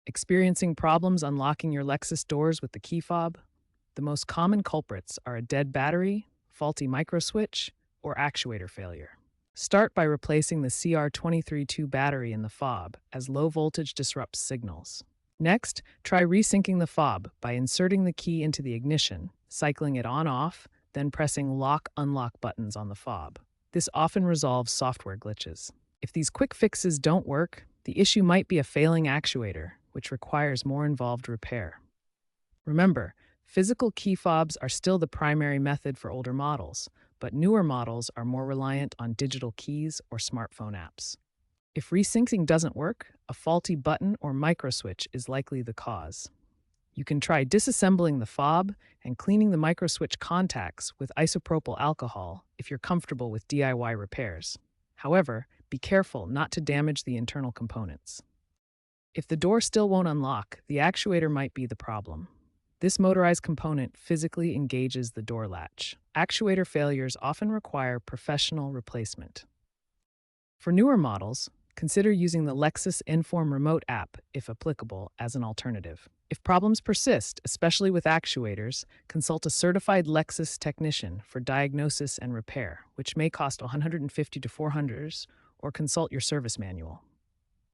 Experiencing problems unlocking your Lexus doors with the key fob? The most common culprits are a dead battery, faulty microswitch, or actuator failure. Start by replacing the CR232 battery in the fob, as low voltage disrupts signals. Next, try resyncing the fob by inserting the key into the ignition, cycling it on-off, then pressing lock-unlock buttons on the fob. This often resolves software glitches. If these quick fixes don't work, the issue might be a failing actuator, which requires more involved repair. Remember, physical key fobs are still the primary method for older models, but newer models are more reliant on digital keys or smartphone apps. If resyncing doesn't work, a faulty button or microswitch is likely the cause. You can try disassembling the fob and cleaning the microswitch contacts with isopropyl alcohol if you're comfortable with DIY repairs. However, be careful not to damage the internal components. If the door still won't unlock, the actuator might be the problem. This motorized component physically engages the door latch. Actuator failures often require professional replacement. For newer models, consider using the Lexus Inform Remote app, if applicable, as an alternative. If problems persist, especially with actuators, consult a certified Lexus technician for diagnosis and repair, which may cost $150 to $400, or consult your service manual.